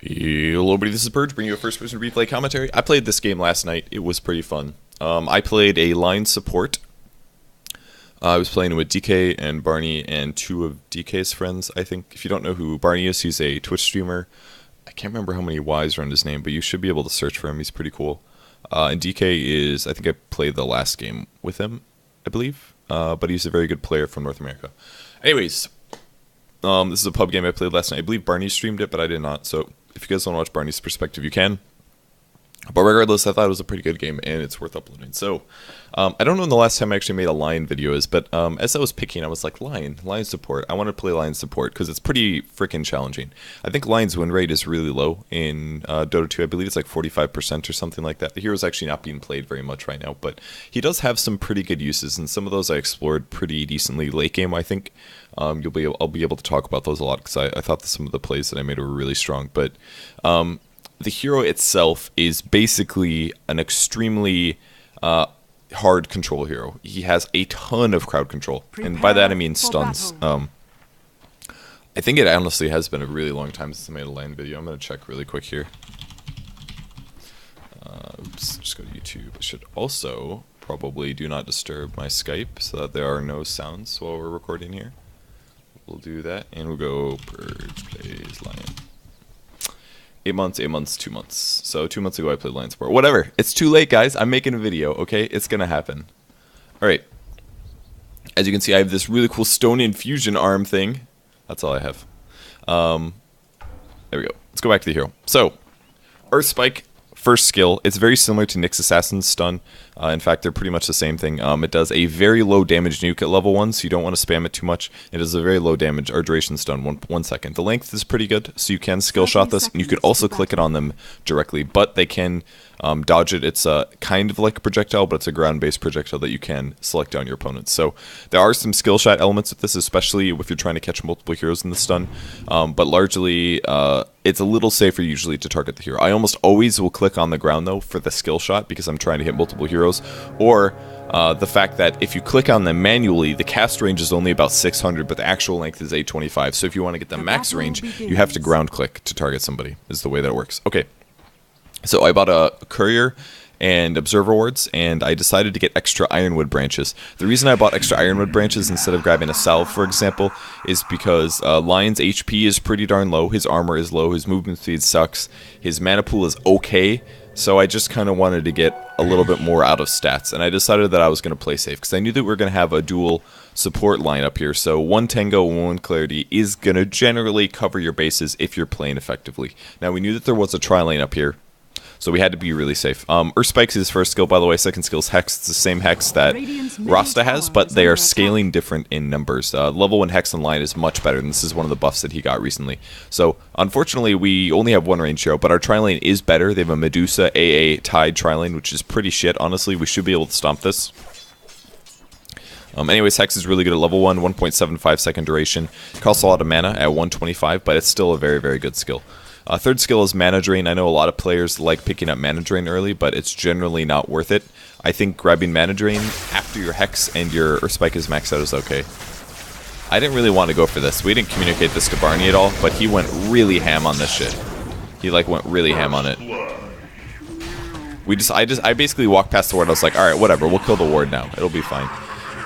Hello, everybody. This is Purge, bringing you a first-person replay commentary. I played this game last night. It was pretty fun. I played a line support. I was playing with DK and Barney and two of DK's friends, I think. If you don't know who Barney is, he's a Twitch streamer. I can't remember how many Y's around his name, but you should be able to search for him. He's pretty cool. And DK is, I think I played the last game with him, I believe. But he's a very good player from North America. Anyways, this is a pub game I played last night. I believe Barney streamed it, but I did not. So if you guys want to watch Barney's perspective, you can. But regardless, I thought it was a pretty good game, and it's worth uploading. So, I don't know when the last time I actually made a line video is, but as I was picking, I was like, line support. I want to play line support, because it's pretty freaking challenging. I think line's win rate is really low in Dota 2. I believe it's like 45% or something like that. The hero's actually not being played very much right now, but he does have some pretty good uses, and some of those I explored pretty decently late game, I think. I'll be able to talk about those a lot, because I thought that some of the plays that I made were really strong, but the hero itself is basically an extremely hard control hero. He has a ton of crowd control, and by that I mean stuns. I think it honestly has been a really long time since I made a line video. I'm going to check really quick here. Oops, just go to YouTube. I should also probably do not disturb my Skype so that there are no sounds while we're recording here. We'll do that, and we'll go Purge plays Lion. 8 months, 2 months. So 2 months ago I played Line Support. Whatever. It's too late, guys. I'm making a video, okay? It's gonna happen. Alright. As you can see, I have this really cool Stone Infusion arm thing. That's all I have. There we go. Let's go back to the hero. So, Earth Spike, first skill. It's very similar to Nyx's Assassin's Stun. In fact, they're pretty much the same thing. It does a very low damage nuke at level 1, so you don't want to spam it too much. It is a very low damage or duration stun, one second. The length is pretty good, so you can skill shot this, and you could also click it on them directly, but they can dodge it. It's kind of like a projectile, but it's a ground-based projectile that you can select down your opponents. So there are some skill shot elements with this, especially if you're trying to catch multiple heroes in the stun, but largely it's a little safer usually to target the hero. I almost always will click on the ground, though, for the skill shot, because I'm trying to hit multiple heroes, or the fact that if you click on them manually, the cast range is only about 600, but the actual length is 825. So if you want to get the max range, you have to ground click to target somebody, is the way that it works. Okay, so I bought a courier and observer wards, and I decided to get extra ironwood branches. The reason I bought extra ironwood branches instead of grabbing a salve, for example, is because Lion's HP is pretty darn low, his armor is low, his movement speed sucks, his mana pool is okay, so I just kind of wanted to get a little bit more out of stats, and I decided that I was going to play safe, because I knew that we were going to have a dual support lineup here, so one Tango, one Clarity is going to generally cover your bases if you're playing effectively. Now, we knew that there was a tri-lane up here, so we had to be really safe. Earth Spike's his first skill, by the way. Second skill is Hex. It's the same Hex that Rasta has, but they are scaling different in numbers. Level 1 Hex on line is much better, and this is one of the buffs that he got recently. So, unfortunately, we only have one range hero, but our tri-lane is better. They have a Medusa AA Tide tri-lane, which is pretty shit, honestly. We should be able to stomp this. Anyways, Hex is really good at level 1, 1.75 second duration. It costs a lot of mana at 125, but it's still a very, very good skill. Third skill is Mana Drain. I know a lot of players like picking up Mana Drain early, but it's generally not worth it. I think grabbing Mana Drain after your Hex and your Earth Spike is maxed out is okay. I didn't really want to go for this. We didn't communicate this to Barney at all, but he went really ham on this shit. He like went really ham on it. I basically walked past the ward. I was like, all right, whatever. We'll kill the ward now. It'll be fine.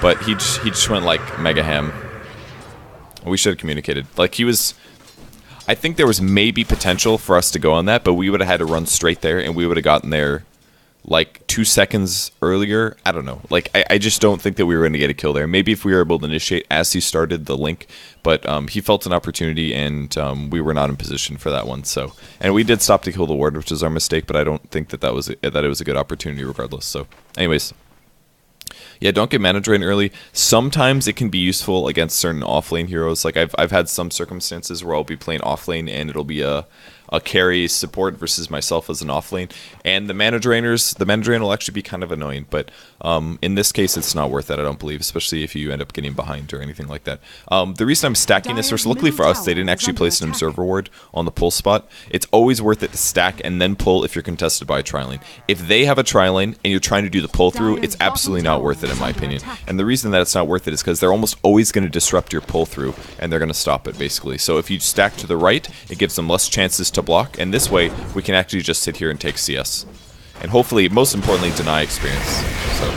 But he just went like mega ham. We should have communicated. Like he was. I think there was maybe potential for us to go on that, but we would have had to run straight there, and we would have gotten there like 2 seconds earlier. I don't know. Like, I just don't think that we were going to get a kill there. Maybe if we were able to initiate as he started the link, but he felt an opportunity, and we were not in position for that one. So, and we did stop to kill the ward, which is our mistake, but I don't think that it was a good opportunity regardless. So, anyways. Yeah, don't get Mana Drain early. Sometimes it can be useful against certain offlane heroes. Like I've had some circumstances where I'll be playing offlane and it'll be a carry support versus myself as an offlane. And the Mana Drain will actually be kind of annoying. But in this case, it's not worth it, I don't believe, especially if you end up getting behind or anything like that. The reason I'm stacking this first, luckily for us, they didn't actually place an observer ward on the pull spot. It's always worth it to stack and then pull if you're contested by a tri-lane. If they have a tri-lane and you're trying to do the pull through, it's absolutely not worth it. it in my opinion. And the reason that it's not worth it is because they're almost always going to disrupt your pull through, and they're going to stop it basically. So if you stack to the right, it gives them less chances to block, and this way we can actually just sit here and take CS. And hopefully, most importantly, deny experience. So.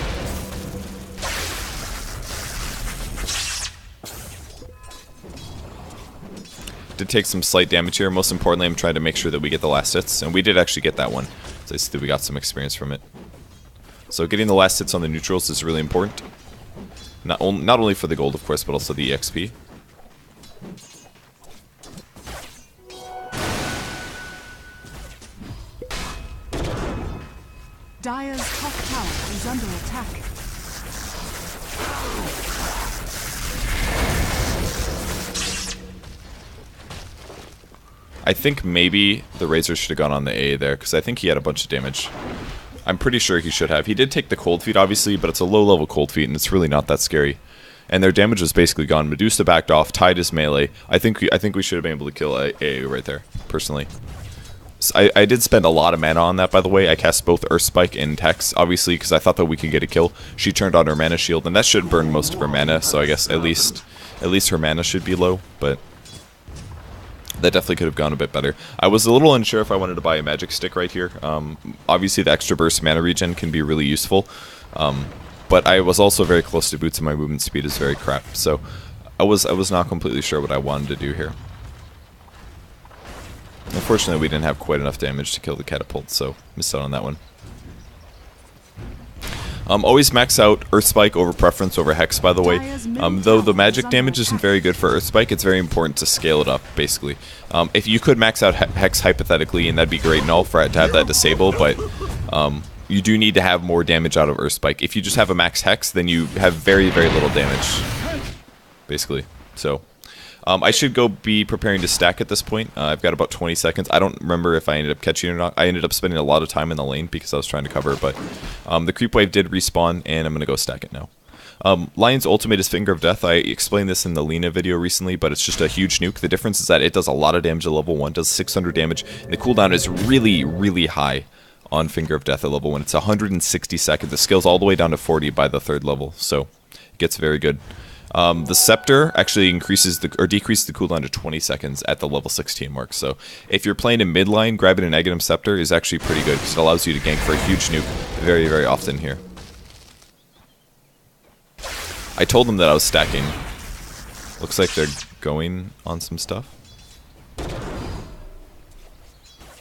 Did take some slight damage here. Most importantly, I'm trying to make sure that we get the last hits, and we did actually get that one. So I see that we got some experience from it. So getting the last hits on the neutrals is really important. Not only for the gold, of course, but also the EXP. Dire's top tower is under attack. I think maybe the Razor should have gone on the A there, because I think he had a bunch of damage. I'm pretty sure he should have. He did take the cold feet, obviously, but it's a low-level cold feet, and it's really not that scary. And their damage was basically gone. Medusa backed off, tied his melee. I think we should have been able to kill A right there, personally. So I did spend a lot of mana on that, by the way. I cast both Earth Spike and Tex, obviously, because I thought that we could get a kill. She turned on her mana shield, and that should burn most of her mana, so I guess at least her mana should be low, but that definitely could have gone a bit better. I was a little unsure if I wanted to buy a magic stick right here. Obviously, the extra burst mana regen can be really useful, but I was also very close to boots, and my movement speed is very crap, so I was not completely sure what I wanted to do here. Unfortunately, we didn't have quite enough damage to kill the catapult, so missed out on that one. Always max out Earth Spike over Preference over Hex, by the way. Though the magic damage isn't very good for Earth Spike, it's very important to scale it up, basically. If you could max out Hex hypothetically, and that'd be great and all for it to have that disable, but you do need to have more damage out of Earth Spike. If you just have a max Hex, then you have very, very little damage, basically. So I should go be preparing to stack at this point. I've got about 20 seconds. I don't remember if I ended up catching it or not. I ended up spending a lot of time in the lane because I was trying to cover, but the creep wave did respawn, and I'm going to go stack it now. Lion's ultimate is Finger of Death. I explained this in the Lina video recently, but it's just a huge nuke. The difference is that it does a lot of damage at level 1, does 600 damage, and the cooldown is really, really high on Finger of Death at level 1. It's 160 seconds. The skill's all the way down to 40 by the 3rd level, so it gets very good. The Scepter actually increases decreases the cooldown to 20 seconds at the level 16 mark. So if you're playing in midline, grabbing an Aghanim Scepter is actually pretty good because it allows you to gank for a huge nuke very, very often here. I told them that I was stacking. Looks like they're going on some stuff.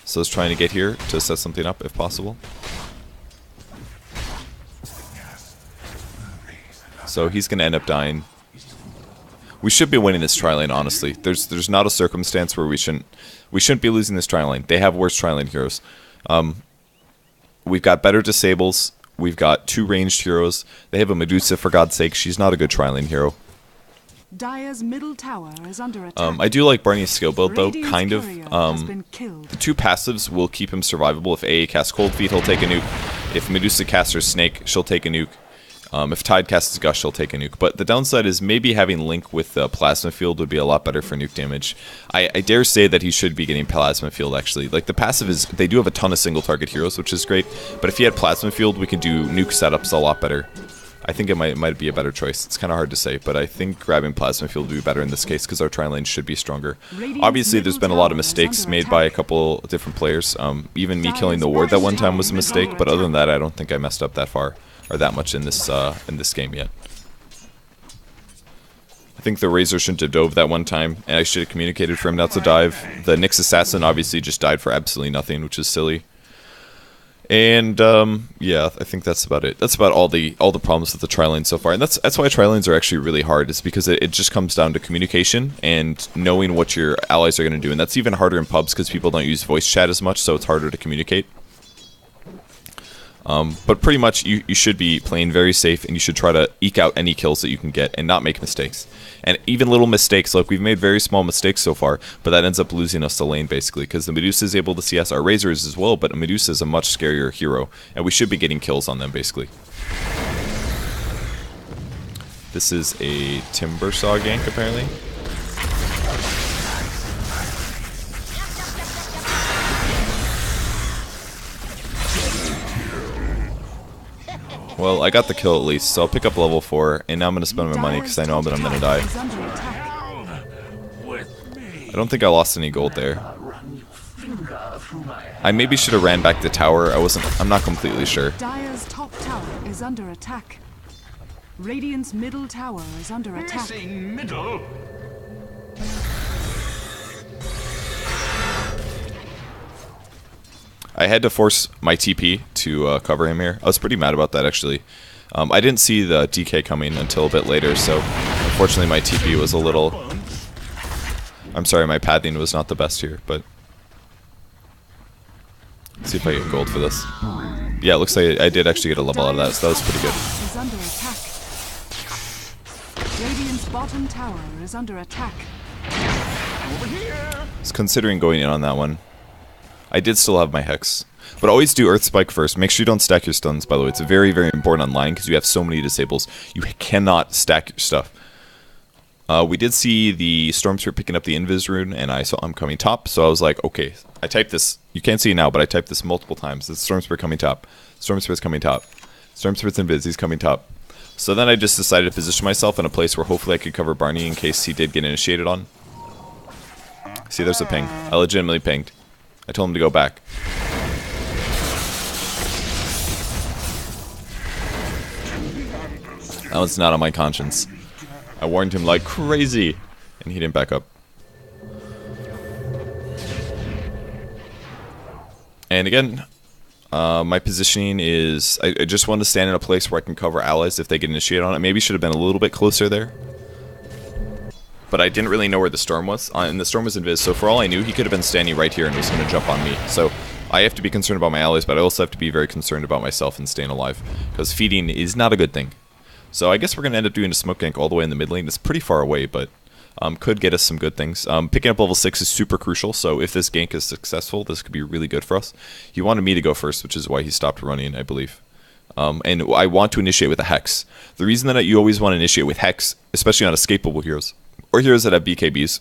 So I was trying to get here to set something up if possible. So he's going to end up dying. We should be winning this tri-lane, honestly. There's not a circumstance where we shouldn't be losing this tri-lane. They have worse tri-lane heroes. We've got better disables. We've got 2 ranged heroes. They have a Medusa, for God's sake. She's not a good tri-lane hero. Dire's middle tower is under attack. I do like Barney's skill build, though, kind of. The 2 passives will keep him survivable. If AA casts Cold Feet, he'll take a nuke. If Medusa casts her Snake, she'll take a nuke. If Tide casts Gush, she'll take a nuke. But the downside is maybe having Link with Plasma Field would be a lot better for nuke damage. I dare say that he should be getting Plasma Field, actually. Like, the passive is, they do have a ton of single target heroes, which is great. But if he had Plasma Field, we could do nuke setups a lot better. I think it might be a better choice. It's kind of hard to say, but I think grabbing Plasma Field would be better in this case because our tri-lane should be stronger. Obviously, there's been a lot of mistakes made by a couple different players. Even me killing the ward that one time was a mistake, but other than that, I don't think I messed up that far. Or that much in this game yet. I think the Razor shouldn't have dove that one time, and I should have communicated for him not to dive. The Nyx Assassin obviously just died for absolutely nothing, which is silly. And yeah, I think that's about it. That's about all the problems with the tri-lane so far, and that's why tri-lanes are actually really hard. Is because it just comes down to communication and knowing what your allies are going to do, and that's even harder in pubs because people don't use voice chat as much, so it's harder to communicate. But pretty much you should be playing very safe, and you should try to eke out any kills that you can get and not make mistakes. And even little mistakes, like we've made very small mistakes so far, but that ends up losing us the lane basically, because the Medusa is able to CS our Razor as well, but Medusa is a much scarier hero, and we should be getting kills on them basically. This is a Timber Saw gank apparently. Well, I got the kill at least, so I'll pick up level 4, and now I'm going to spend my money because I know that I'm going to die. I don't think I lost any gold there. I maybe should have ran back the tower. I'm not completely sure. Dire's top tower is under attack. Radiant's middle tower is under attack. Middle. I had to force my TP to cover him here. I was pretty mad about that, actually. I didn't see the DK coming until a bit later, so unfortunately my TP was a little... I'm sorry, my pathing was not the best here, but... Let's see if I get gold for this. Yeah, it looks like I did actually get a level out of that, so that was pretty good. Is under attack. Radiant's bottom tower is under attack. I was considering going in on that one. I did still have my Hex. But always do Earth Spike first. Make sure you don't stack your stuns, by the way. It's very, very important online because you have so many disables. You cannot stack your stuff. We did see the Storm Spirit picking up the Invis rune, and I saw him coming top, so I was like, okay. I typed this. You can't see it now, but I typed this multiple times. It's Storm Spirit coming top. Storm Spirit's coming top. Storm Spirit's Invis. He's coming top. So then I just decided to position myself in a place where hopefully I could cover Barney in case he did get initiated on. See, there's a ping. I legitimately pinged. I told him to go back. That was not on my conscience. I warned him like crazy, and he didn't back up. And again, my positioning is... I just want to stand in a place where I can cover allies if they get initiated on it. Maybe should have been a little bit closer there. But I didn't really know where the storm was, and the storm was invis, so for all I knew, he could have been standing right here and was going to jump on me. So I have to be concerned about my allies, but I also have to be very concerned about myself and staying alive, because feeding is not a good thing. So I guess we're going to end up doing a smoke gank all the way in the mid lane. It's pretty far away, but could get us some good things. Picking up level 6 is super crucial, so if this gank is successful, this could be really good for us. He wanted me to go first, which is why he stopped running, I believe. And I want to initiate with a Hex. The reason that you always want to initiate with Hex, especially on escapable heroes, or heroes that have BKBs,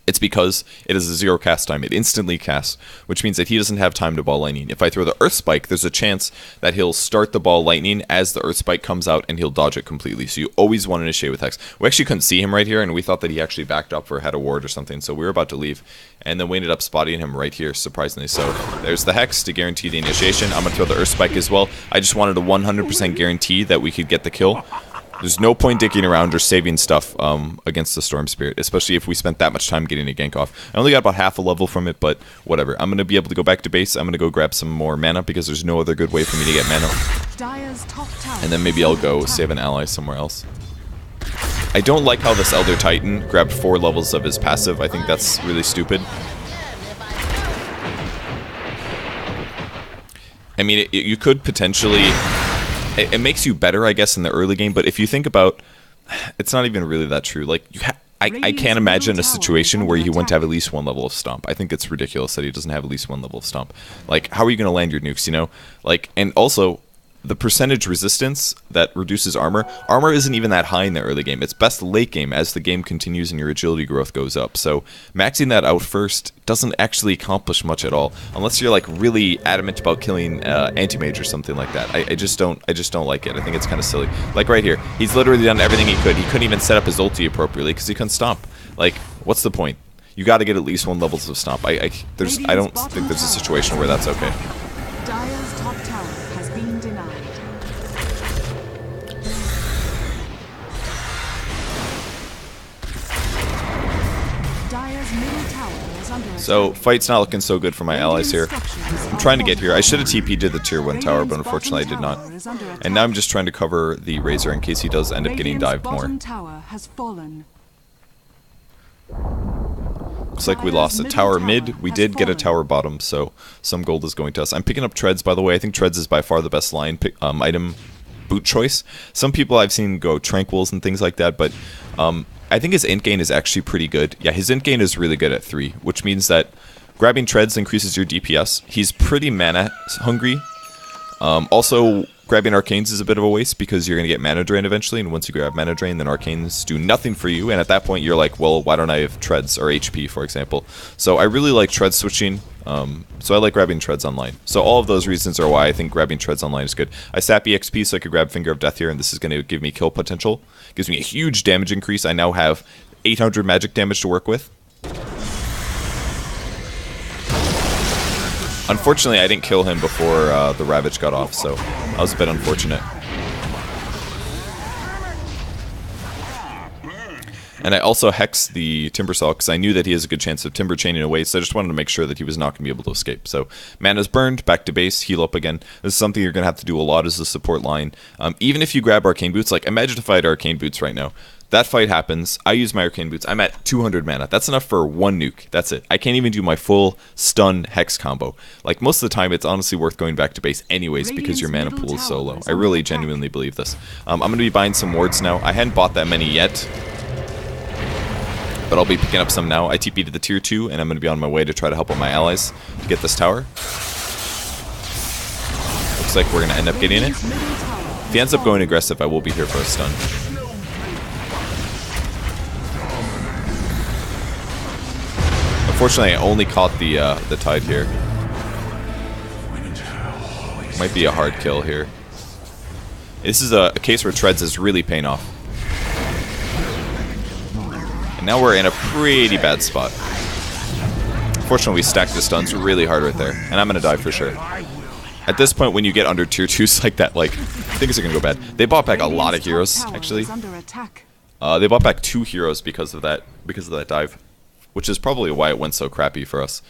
it's because it is a 0 cast time. It instantly casts, which means that he doesn't have time to ball lightning. If I throw the Earth Spike, there's a chance that he'll start the ball lightning as the Earth Spike comes out, and he'll dodge it completely. So you always want to initiate with Hex. We actually couldn't see him right here, and we thought that he actually backed up or had a ward or something, so we were about to leave. And then we ended up spotting him right here, surprisingly. So there's the Hex to guarantee the initiation. I'm going to throw the Earth Spike as well. I just wanted a 100% guarantee that we could get the kill. There's no point dicking around or saving stuff against the Storm Spirit, especially if we spent that much time getting a gank off. I only got about half a level from it, but whatever. I'm going to be able to go back to base. I'm going to go grab some more mana because there's no other good way for me to get mana. And then maybe I'll go save an ally somewhere else. I don't like how this Elder Titan grabbed 4 levels of his passive. I think that's really stupid. I mean, you could potentially... It makes you better, I guess, in the early game, but if you think about... It's not even really that true. Like, I can't imagine a situation where he wouldn't have at least 1 level of Stomp. I think it's ridiculous that he doesn't have at least 1 level of Stomp. Like, how are you going to land your nukes, you know? Like, and also... the percentage resistance that reduces armor isn't even that high in the early game. It's best late game as the game continues and your agility growth goes up. So maxing that out first doesn't actually accomplish much at all, unless you're like really adamant about killing anti-mage or something like that. I just don't like it. I think it's kind of silly. Like right here, he's literally done everything he could. He couldn't even set up his ulti appropriately because he couldn't stomp. Like, what's the point? You got to get at least 1 level of stomp. I don't think there's a situation where that's okay. Dire's top tower has been denied. Dire's middle tower is under attack. So, fight's not looking so good for my allies here. I'm trying to get here. I should have TP'd to the tier 1 tower, but unfortunately I did not. And now I'm just trying to cover the Razor in case he does end up getting dived more. Tower has fallen. Looks like we lost a tower mid. We did get a tower bottom, so some gold is going to us. I'm picking up Treads, by the way. I think Treads is by far the best line item boot choice. Some people I've seen go Tranquils and things like that, but I think his int gain is actually pretty good. Yeah, his int gain is really good at 3, which means that grabbing Treads increases your DPS. He's pretty mana hungry. Also, grabbing Arcanes is a bit of a waste because you're going to get mana drain eventually, and once you grab mana drain, then Arcanes do nothing for you, and at that point you're like, well, why don't I have Treads or HP, for example. So I really like Tread switching. So I like grabbing treads online. So all of those reasons are why I think grabbing treads online is good. I sap EXP so I could grab Finger of Death here, and this is going to give me kill potential. Gives me a huge damage increase. I now have 800 magic damage to work with. Unfortunately, I didn't kill him before the Ravage got off, so that was a bit unfortunate. And I also hexed the Timbersaw because I knew that he has a good chance of Timber chaining away, so I just wanted to make sure that he was not going to be able to escape. So mana's burned, back to base, heal up again. This is something you're going to have to do a lot as a support line. Even if you grab Arcane Boots, like imagine if I had Arcane Boots right now. That fight happens, I use my Arcane Boots, I'm at 200 mana. That's enough for one nuke, that's it. I can't even do my full stun hex combo. Like most of the time, it's honestly worth going back to base anyways because your mana pool is so low. I really genuinely believe this. I'm going to be buying some wards now. I hadn't bought that many yet, but I'll be picking up some now. I TP to the tier 2, and I'm going to be on my way to try to help out my allies to get this tower. Looks like we're going to end up getting it. If he ends up going aggressive, I will be here for a stun. Unfortunately, I only caught the tide here. Might be a hard kill here. This is a case where Treads is really paying off. And now we're in a pretty bad spot. Fortunately, we stacked the stuns really hard right there, and I'm gonna die for sure. At this point, when you get under tier 2s like that, like things are gonna go bad. They bought back a lot of heroes, actually. They bought back 2 heroes because of that dive, which is probably why it went so crappy for us.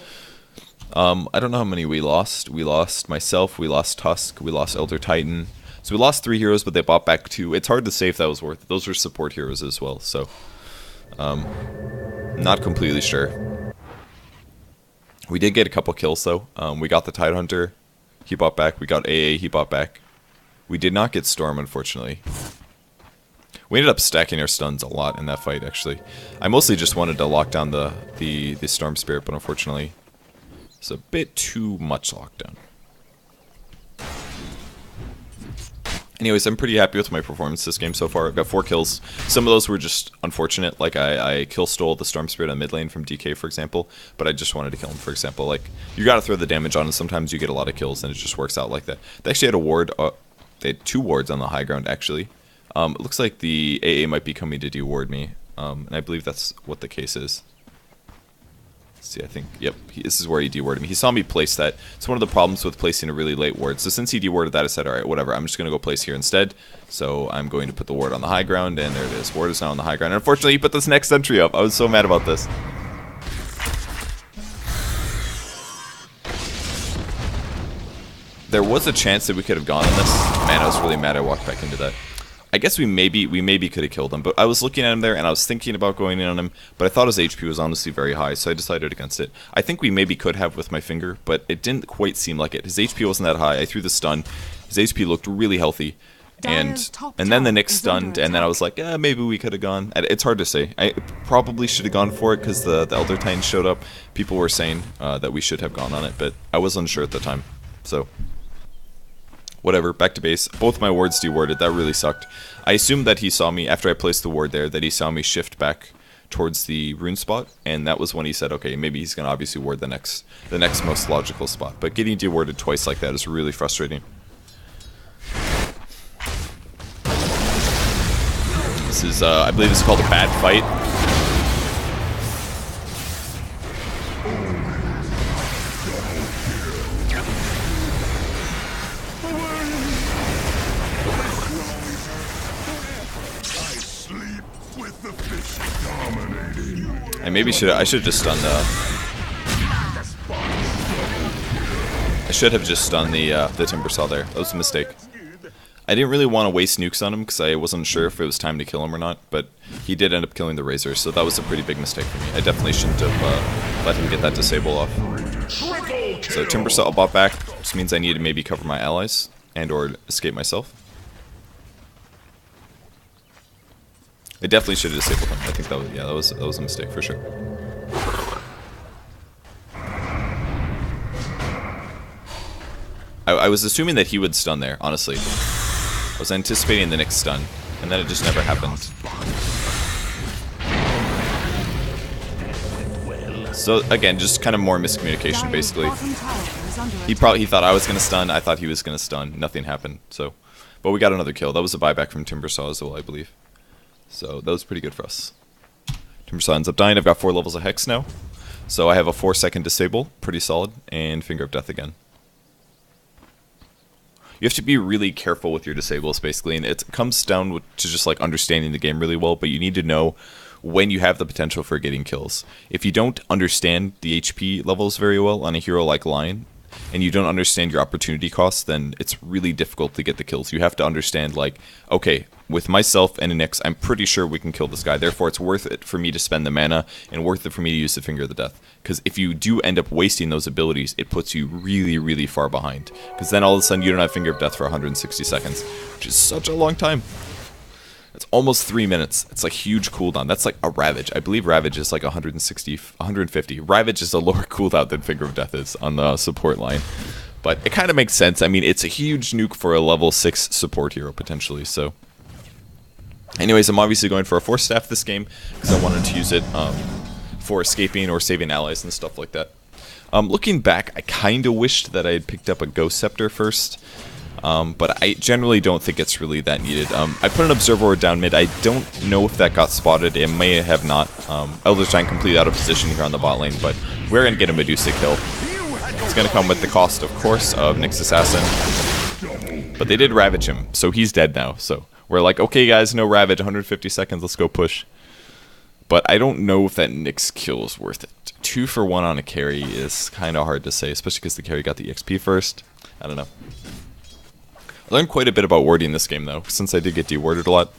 I don't know how many we lost. We lost myself, we lost Tusk, we lost Elder Titan. So we lost 3 heroes, but they bought back 2. It's hard to say if that was worth it. Those were support heroes as well, so not completely sure. We did get a couple kills though. We got the Tidehunter, he bought back. We got AA, he bought back. We did not get Storm, unfortunately. We ended up stacking our stuns a lot in that fight, actually. I mostly just wanted to lock down the Storm Spirit, but unfortunately, it's a bit too much lockdown. Anyways, I'm pretty happy with my performance this game so far. I've got 4 kills. Some of those were just unfortunate, like I kill stole the Storm Spirit on mid lane from DK, for example, but I just wanted to kill him, for example. Like, you gotta throw the damage on, and sometimes you get a lot of kills, and it just works out like that. They actually had a ward, they had 2 wards on the high ground, actually. It looks like the AA might be coming to deward me, and I believe that's what the case is. Let's see, I think, yep, this is where he dewarded me. He saw me place that. It's one of the problems with placing a really late ward. So since he dewarded that, I said, alright, whatever, I'm just going to go place here instead. So I'm going to put the ward on the high ground, and there it is. Ward is now on the high ground. And unfortunately, he put this next sentry up. I was so mad about this. There was a chance that we could have gone on this. Man, I was really mad I walked back into that. I guess we maybe could have killed him, but I was looking at him there and I was thinking about going in on him, but I thought his HP was honestly very high, so I decided against it. I think we maybe could have with my finger, but it didn't quite seem like it. His HP wasn't that high. I threw the stun. His HP looked really healthy, and then the Nyx stunned, and then I was like, maybe we could have gone. It's hard to say. I probably should have gone for it because the Elder Titan showed up. People were saying that we should have gone on it, but I was unsure at the time, so whatever, back to base. Both my wards dewarded. That really sucked. I assumed that he saw me, after I placed the ward there, that he saw me shift back towards the rune spot, and that was when he said, okay, maybe he's going to obviously ward the next most logical spot. But getting dewarded twice like that is really frustrating. This is, I believe this is called a bad fight. I maybe I should have just stunned I should have just stunned the Timbersaw there. That was a mistake. I didn't really want to waste nukes on him because I wasn't sure if it was time to kill him or not, but he did end up killing the Razor, so that was a pretty big mistake for me. I definitely shouldn't have let him get that disable off. So Timbersaw bought back, which means I need to maybe cover my allies and or escape myself. I definitely should have disabled him. I think that was, yeah, that was a mistake for sure. I was assuming that he would stun there, honestly. I was anticipating the next stun, and then it just never happened. So again, just kind of more miscommunication, Dire's basically. bottom tower is under He attack. thought I was gonna stun. I thought he was gonna stun. Nothing happened. So, but we got another kill. That was a buyback from Timbersaw as well, I believe. So that was pretty good for us. Timbersaw ends up dying. I've got 4 levels of Hex now. So I have a 4-second disable, pretty solid, and Finger of Death again. You have to be really careful with your disables, basically, and it comes down to just like understanding the game really well, but you need to know when you have the potential for getting kills. If you don't understand the HP levels very well on a hero like Lion, and you don't understand your opportunity costs, then it's really difficult to get the kills. You have to understand, like, okay, with myself and an Nyx, I'm pretty sure we can kill this guy. Therefore, it's worth it for me to spend the mana and worth it for me to use the Finger of the Death. Because if you do end up wasting those abilities, it puts you really, really far behind. Because then all of a sudden you don't have Finger of Death for 160 seconds, which is such a long time. It's almost 3 minutes. It's like huge cooldown. That's like a Ravage. I believe Ravage is like 160, 150. Ravage is a lower cooldown than Finger of Death is on the support line. But it kind of makes sense. I mean, it's a huge nuke for a level 6 support hero, potentially. So, anyways, I'm obviously going for a Force Staff this game because I wanted to use it for escaping or saving allies and stuff like that. Looking back, I kind of wished that I had picked up a Ghost Scepter first. But I generally don't think it's really that needed. I put an Observer Ward down mid. I don't know if that got spotted. It may have not. Elder Giant completely out of position here on the bot lane, but we're going to get a Medusa kill. It's going to come with the cost, of course, of Nyx Assassin. But they did Ravage him, so he's dead now. So we're like, okay, guys, no Ravage, 150 seconds, let's go push. But I don't know if that Nyx kill is worth it. 2 for 1 on a carry is kind of hard to say, especially because the carry got the XP first. I don't know. I learned quite a bit about warding this game, though, since I did get dewarded a lot.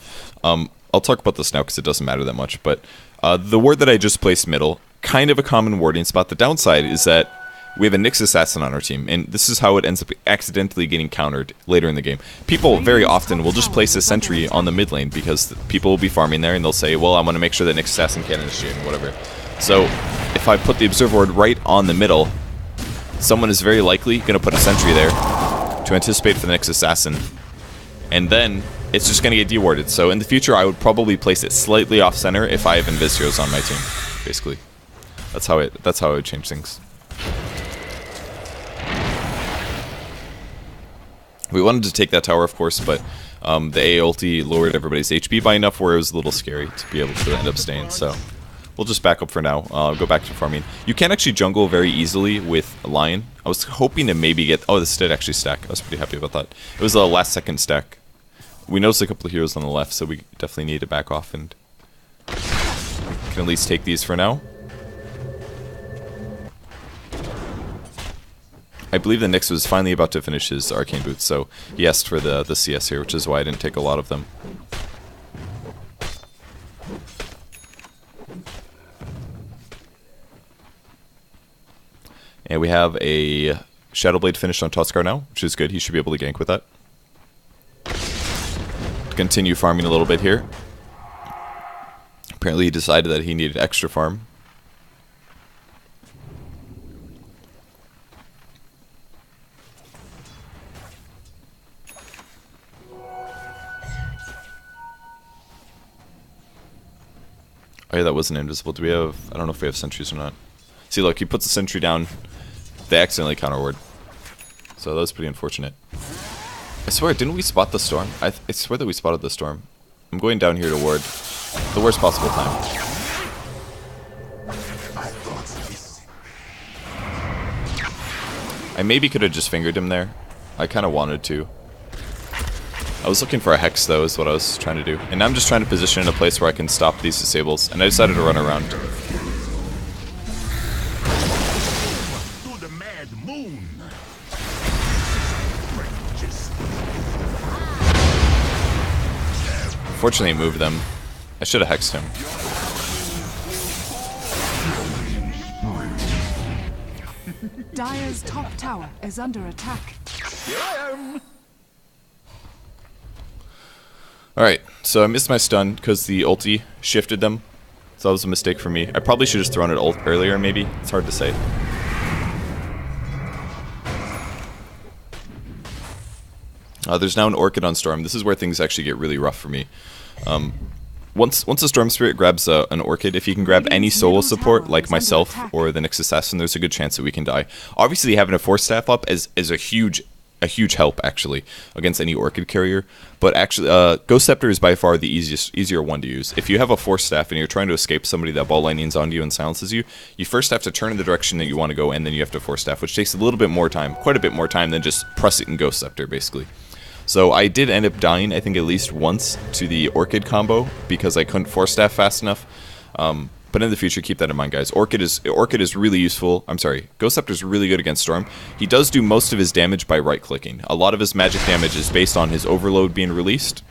I'll talk about this now because it doesn't matter that much, but the ward that I just placed middle, kind of a common warding spot. The downside is that we have a Nyx Assassin on our team, and this is how it ends up accidentally getting countered later in the game. People very often will just place a sentry on the mid lane because people will be farming there, and they'll say, well, I want to make sure that Nyx Assassin can't initiate or whatever. So if I put the Observer Ward right on the middle, someone is very likely going to put a sentry there to anticipate for the Nyx Assassin, and then it's just going to get dewarded. So in the future, I would probably place it slightly off center if I have Invis heroes on my team. Basically, that's how I would change things. We wanted to take that tower, of course, but the A ulti lowered everybody's HP by enough where it was a little scary to be able to end up staying. So we'll just back up for now. Go back to farming. You can actually jungle very easily with Lion. I was hoping to maybe get... Oh, this did actually stack. I was pretty happy about that. It was a last second stack. We noticed a couple of heroes on the left, so we definitely need to back off and can at least take these for now. I believe the Nyx was finally about to finish his Arcane Boots, so he asked for the CS here, which is why I didn't take a lot of them. And we have a Shadowblade finished on Tuskar now, which is good. He should be able to gank with that. Continue farming a little bit here. Apparently he decided that he needed extra farm. Oh yeah, that wasn't invisible. Do we have... I don't know if we have sentries or not. See, look, he puts a sentry down. They accidentally counter ward. So that was pretty unfortunate. I swear, didn't we spot the storm? I swear that we spotted the storm. I'm going down here to ward. The worst possible time. I maybe could have just fingered him there. I kind of wanted to. I was looking for a Hex, though, is what I was trying to do. And now I'm just trying to position in a place where I can stop these disables. And I decided to run around. Fortunately, he moved them. I should have hexed him. Dire's top tower is under attack. Alright, so I missed my stun because the ulti shifted them. So that was a mistake for me. I probably should have just thrown it ult earlier, maybe. It's hard to say. There's now an Orchid on Storm. This is where things actually get really rough for me. once a Storm Spirit grabs an Orchid, if he can grab any solo support like myself or the Nyx Assassin, there's a good chance that we can die. Obviously, having a Force Staff up is a huge help actually against any Orchid carrier. But actually, Ghost Scepter is by far the easier one to use. If you have a Force Staff and you're trying to escape somebody that ball lightnings onto you and silences you, you first have to turn in the direction that you want to go, and then you have to Force Staff, which takes a little bit more time, quite a bit more time than just press it and Ghost Scepter basically. So I did end up dying, I think at least once, to the Orchid combo because I couldn't Force Staff fast enough. But in the future, keep that in mind, guys. Orchid is really useful. I'm sorry, Ghost Scepter is really good against Storm. He does do most of his damage by right-clicking. A lot of his magic damage is based on his Overload being released.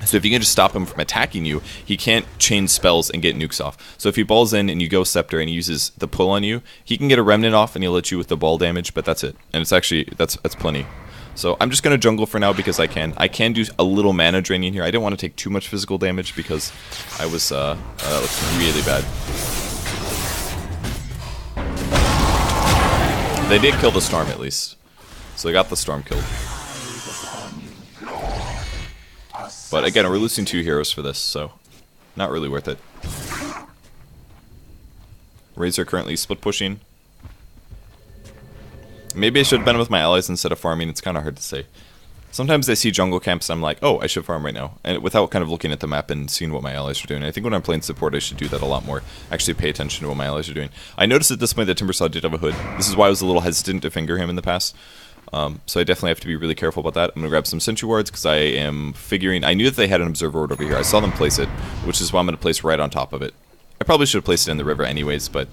So if you can just stop him from attacking you, he can't chain spells and get nukes off. So if he balls in and you Ghost Scepter and he uses the pull on you, he can get a Remnant off and he'll hit you with the ball damage, but that's it. And it's actually, that's plenty. So I'm just going to jungle for now because I can. I can do a little mana draining here. I didn't want to take too much physical damage because I was, that looks really bad. They did kill the Storm at least. So they got the Storm killed. But again, we're losing 2 heroes for this, so not really worth it. Razor currently split pushing. Maybe I should have been with my allies instead of farming. It's kind of hard to say. Sometimes I see jungle camps and I'm like, oh, I should farm right now. And without kind of looking at the map and seeing what my allies are doing. I think when I'm playing support, I should do that a lot more. Actually pay attention to what my allies are doing. I noticed at this point that Timbersaw did have a hood. This is why I was a little hesitant to finger him in the past. So I definitely have to be really careful about that. I'm going to grab some sentry wards because I am figuring... I knew that they had an observer ward over here. I saw them place it, which is why I'm going to place right on top of it. I probably should have placed it in the river anyways, but...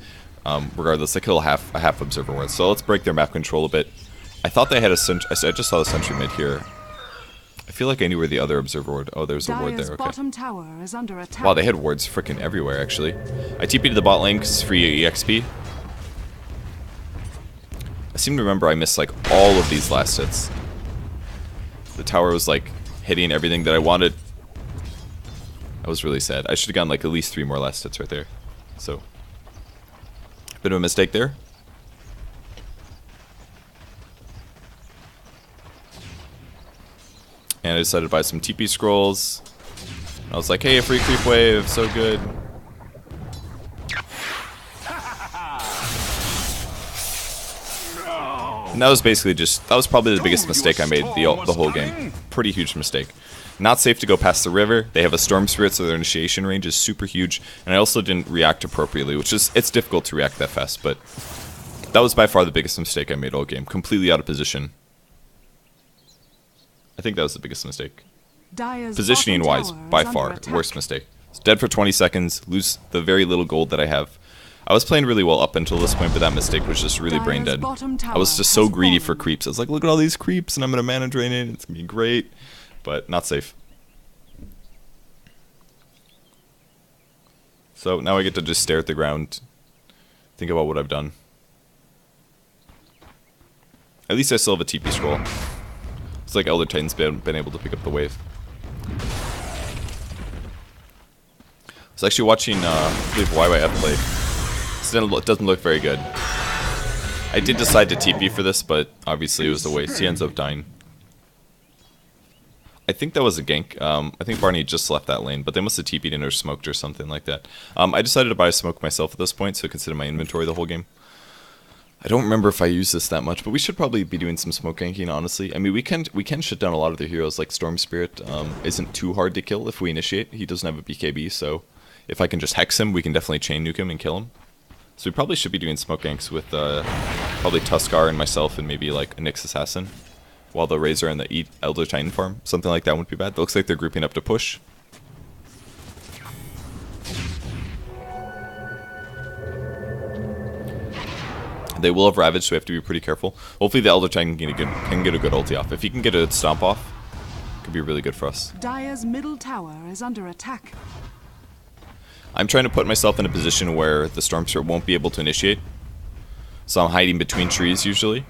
regardless, I kill a half observer ward. So let's break their map control a bit. I thought they had a sentry. I just saw the sentry mid here. I feel like I knew where the other observer ward. Oh, there's a ward there. Okay. Bottom tower is under attack. Wow, they had wards freaking everywhere. Actually, I TP'd to the bot lane because it's free EXP. I seem to remember I missed like all of these last hits. The tower was like hitting everything that I wanted. I was really sad. I should have gotten like at least 3 more last hits right there. So. Bit of a mistake there. And I decided to buy some TP scrolls. I was like, hey, a free creep wave, so good. And that was basically just, that was probably the biggest mistake I made the whole game. Pretty huge mistake. Not safe to go past the river. They have a Storm Spirit, so their initiation range is super huge. And I also didn't react appropriately, which is, it's difficult to react that fast, but that was by far the biggest mistake I made all game. Completely out of position. I think that was the biggest mistake. Positioning-wise, by far, worst mistake. It's dead for 20 seconds, lose the very little gold that I have. I was playing really well up until this point, but that mistake was just really brain dead. I was just so greedy for creeps. I was like, look at all these creeps, and I'm going to mana drain it, it's going to be great. But not safe. So now I get to just stare at the ground, think about what I've done. At least I still have a TP scroll. It's like Elder Titan's been able to pick up the wave. I was actually watching, I believe, YYF play. It doesn't look very good. I did decide to TP for this, but obviously it was a waste. He ends up dying. I think that was a gank. I think Barney just left that lane, but they must have TP'd in or smoked or something like that. I decided to buy a smoke myself at this point, so consider my inventory the whole game. I don't remember if I use this that much, but we should probably be doing some smoke ganking, honestly. I mean, we can shut down a lot of their heroes, like Storm Spirit isn't too hard to kill if we initiate. He doesn't have a BKB, so if I can just hex him, we can definitely chain nuke him and kill him. So we probably should be doing smoke ganks with probably Tuskar and myself and maybe like a Nyx Assassin, while the Razor and the Elder Titan farm. Something like that wouldn't be bad. It looks like they're grouping up to push. They will have Ravage, so we have to be pretty careful. Hopefully the Elder Titan can get a good ulti off. If he can get a stomp off, it could be really good for us. Dire's middle tower is under attack. I'm trying to put myself in a position where the Storm Spirit won't be able to initiate. So I'm hiding between trees usually.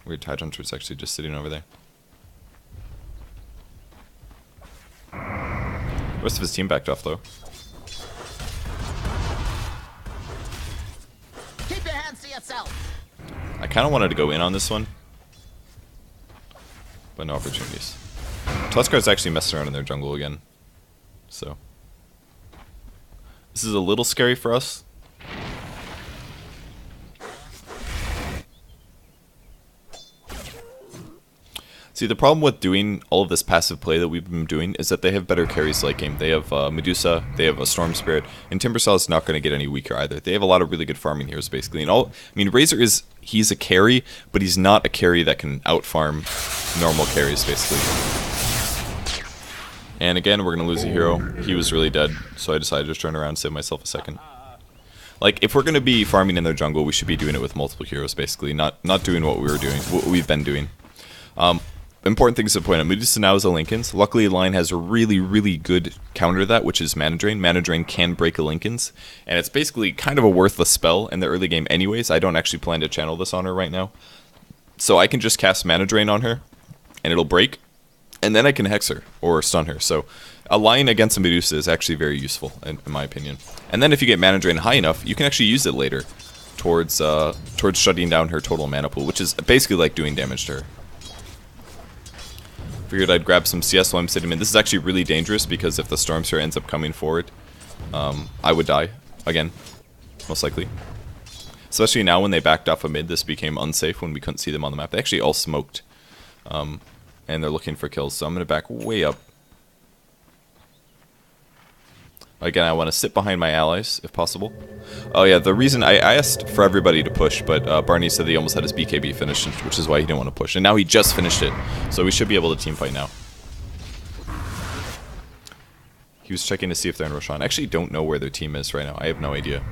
Weird Tidehunter's actually just sitting over there. The rest of his team backed off though. Keep your hands to yourself. I kind of wanted to go in on this one. but no opportunities. Tuskar's actually messing around in their jungle again. So this is a little scary for us. See, the problem with doing all of this passive play that we've been doing is that they have better carries late game. They have Medusa, they have a Storm Spirit, and Timbersaw is not going to get any weaker either. They have a lot of really good farming heroes, basically. And Razor he's a carry, but he's not a carry that can out-farm normal carries, basically. And again, we're going to lose a hero. He was really dead, so I decided to just turn around and save myself a second. Like, if we're going to be farming in their jungle, we should be doing it with multiple heroes, basically, not doing what we've been doing. Important things to point out. Medusa now is a Linken's. Luckily, line has a really, really good counter to that, which is Mana Drain. Mana Drain can break a Linken's, and it's basically kind of a worthless spell in the early game anyways. I don't actually plan to channel this on her right now. So I can just cast Mana Drain on her, and it'll break, and then I can Hex her, or stun her. So a line against a Medusa is actually very useful, in my opinion. And then if you get Mana Drain high enough, you can actually use it later towards shutting down her total mana pool, which is basically like doing damage to her. Figured I'd grab some CS while I'm sitting in. This is actually really dangerous because if the Storm Spirit ends up coming forward, I would die again, most likely. Especially now when they backed off a mid, this became unsafe when we couldn't see them on the map. They actually all smoked, and they're looking for kills. So I'm going to back way up. Again, I want to sit behind my allies, if possible. Oh yeah, the reason I asked for everybody to push, but Barney said he almost had his BKB finished, which is why he didn't want to push. And now he just finished it, so we should be able to team fight now. He was checking to see if they're in Roshan. I actually don't know where their team is right now. I have no idea.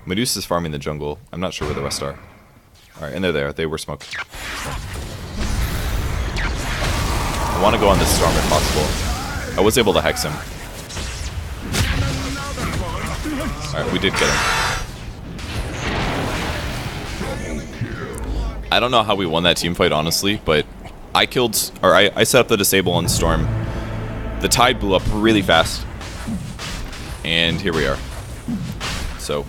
Medusa's farming the jungle. I'm not sure where the rest are. Alright, and they're there. They were smoked. I want to go on this storm if possible. I was able to hex him. Alright, we did get him. I don't know how we won that team fight, honestly, but I set up the disable on Storm. The tide blew up really fast. And here we are. So.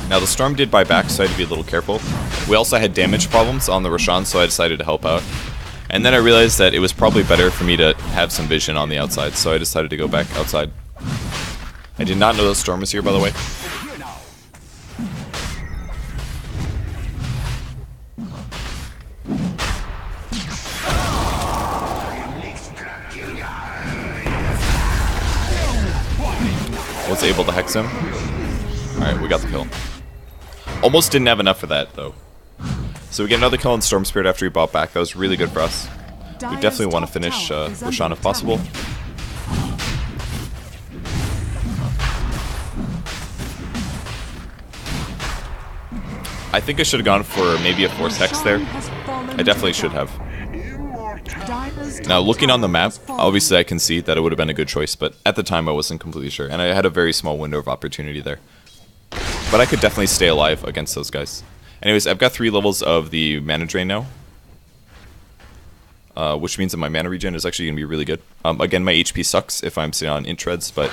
Now the Storm did buy back, so I had to be a little careful. We also had damage problems on the Roshan, so I decided to help out. And then I realized that it was probably better for me to have some vision on the outside, so I decided to go back outside. I did not know the Storm was here, by the way. Was able to hex him. Alright, we got the kill. Almost didn't have enough for that, though. So we get another kill on Storm Spirit after he bought back. That was really good for us. We definitely want to finish Roshan if possible. I think I should have gone for maybe a Force Hex there. I definitely should have. Now, looking on the map, obviously I can see that it would have been a good choice, but at the time I wasn't completely sure, and I had a very small window of opportunity there. But I could definitely stay alive against those guys. Anyways, I've got 3 levels of the Mana Drain now, which means that my mana regen is actually going to be really good. Again, my HP sucks if I'm sitting on int treads, but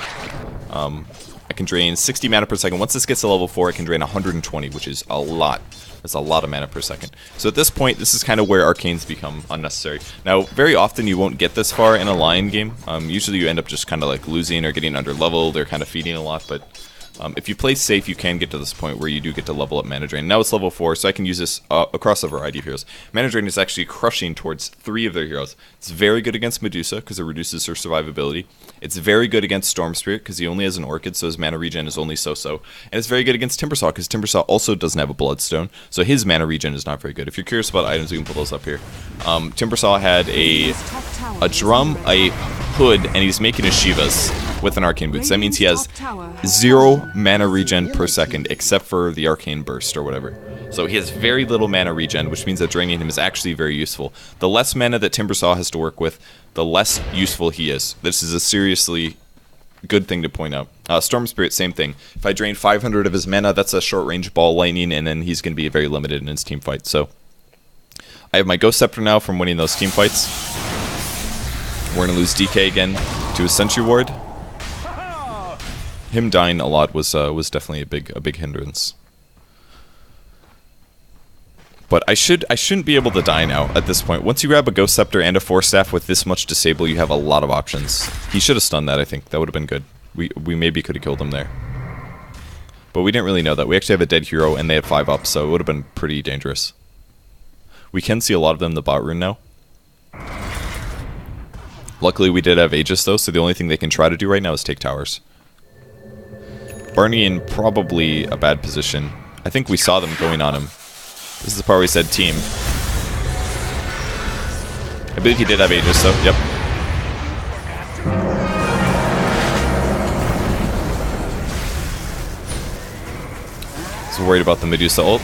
I can drain 60 mana per second. Once this gets to level 4, I can drain 120, which is a lot. That's a lot of mana per second. So at this point, this is kind of where arcanes become unnecessary. Now, very often you won't get this far in a Lion game. Usually you end up just kind of like losing or getting under leveled or kind of feeding a lot, but if you play safe, you can get to this point where you do get to level up Mana Drain. Now it's level 4, so I can use this across a variety of heroes. Mana Drain is actually crushing towards 3 of their heroes. It's very good against Medusa, because it reduces her survivability. It's very good against Storm Spirit, because he only has an Orchid, so his mana regen is only so-so. And it's very good against Timbersaw, because Timbersaw also doesn't have a Bloodstone, so his mana regen is not very good. If you're curious about items, we can pull those up here. Timbersaw had a drum, a hood, and he's making a Shivas with an Arcane Boots. That means he has 0 mana regen per second, except for the Arcane Burst or whatever. So he has very little mana regen, which means that draining him is actually very useful. The less mana that Timbersaw has to work with, the less useful he is. This is a seriously good thing to point out. Storm Spirit, same thing. If I drain 500 of his mana, that's a short-range ball lightning, and then he's going to be very limited in his team fight. So I have my Ghost Scepter now from winning those team fights. We're going to lose DK again to a Sentry Ward. Him dying a lot was definitely a big hindrance. But I shouldn't be able to die now at this point. Once you grab a Ghost Scepter and a Force Staff with this much disable, you have a lot of options. He should have stunned that, I think. That would have been good. We maybe could have killed him there. But we didn't really know that. We actually have a dead hero, and they had 5 up, so it would have been pretty dangerous. We can see a lot of them in the bot rune now. Luckily, we did have Aegis, though, so the only thing they can try to do right now is take towers. Barney in probably a bad position. I think we saw them going on him. This is the part where he said team. I believe he did have Aegis, though. Yep. So worried about the Medusa ult.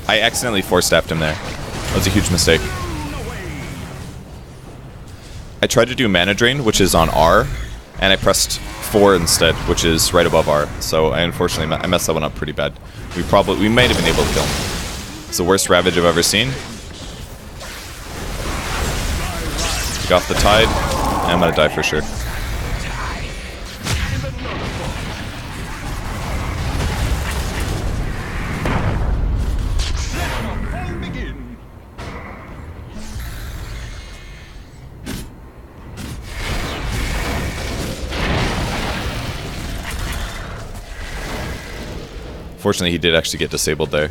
I accidentally force-staffed him there. That was a huge mistake. I tried to do Mana Drain, which is on R, and I pressed 4 instead, which is right above R. So I unfortunately I messed that one up pretty bad. We might have been able to kill him. It's the worst Ravage I've ever seen. Take off the Tide, and I'm gonna die for sure. Fortunately, he did actually get disabled there.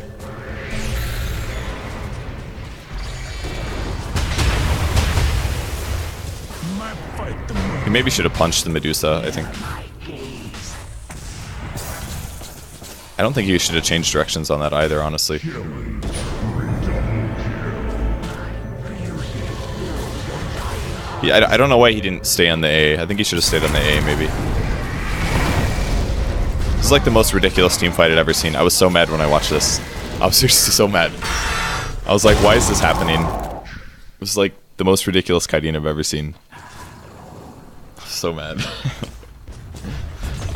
He maybe should have punched the Medusa, I think. I don't think he should have changed directions on that either, honestly. Yeah, I don't know why he didn't stay on the A. I think he should have stayed on the A, maybe. This is like the most ridiculous team fight I'd ever seen. I was so mad when I watched this. I was seriously so mad. I was like, why is this happening? It was like the most ridiculous kiting I've ever seen. So mad.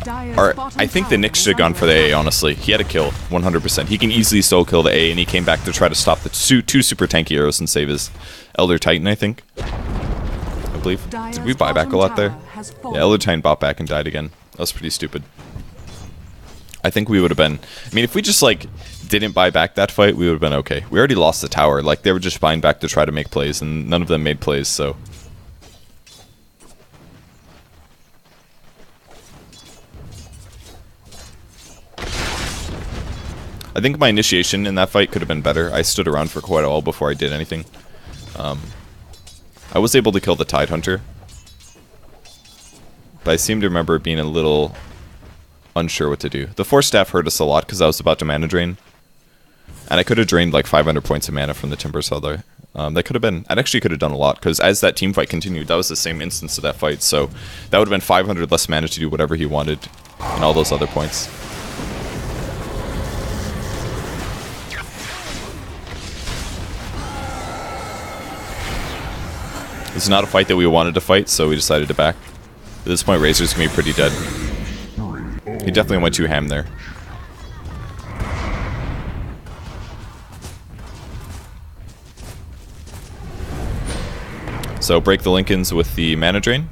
I think the Nyx should have gone for the A, honestly. He had a kill, 100%. He can easily solo kill the A, and he came back to try to stop the two super tanky heroes and save his Elder Titan, I think. I believe. Did we buy back a lot there? Yeah, Elder Titan bought back and died again. That was pretty stupid. I think we would have been... I mean, if we just, like, didn't buy back that fight, we would have been okay. We already lost the tower. Like, they were just buying back to try to make plays, and none of them made plays, so... I think my initiation in that fight could have been better. I stood around for quite a while before I did anything. I was able to kill the Tide Hunter. But I seem to remember being a little... unsure what to do. The Force Staff hurt us a lot because I was about to mana drain. And I could have drained like 500 points of mana from the Timber Saw there. That could have been... I actually could have done a lot because as that team fight continued, that was the same instance of that fight. So that would have been 500 less mana to do whatever he wanted and all those other points. This is not a fight that we wanted to fight, so we decided to back. At this point, Razor's going to be pretty dead. He definitely went too ham there. So break the Lincolns with the Mana Drain.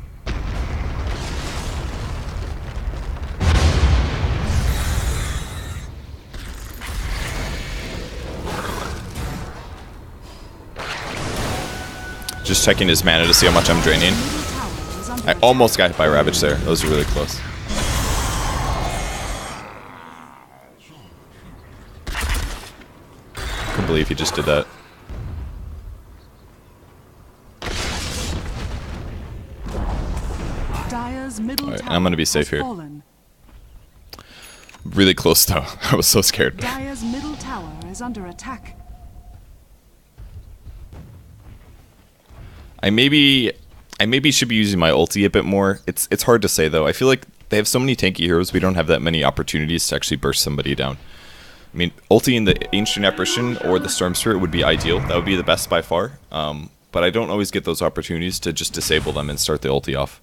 Just checking his mana to see how much I'm draining. I almost got hit by Ravage there. That was really close. Couldn't believe he just did that. Alright, I'm gonna be safe here. Really close though. I was so scared. Dire's middle tower is under attack. I maybe should be using my ulti a bit more. It's hard to say though. I feel like they have so many tanky heroes, we don't have that many opportunities to actually burst somebody down. I mean, ulti in the Ancient Apparition or the Storm Spirit would be ideal. That would be the best by far. But I don't always get those opportunities to just disable them and start the ulti off.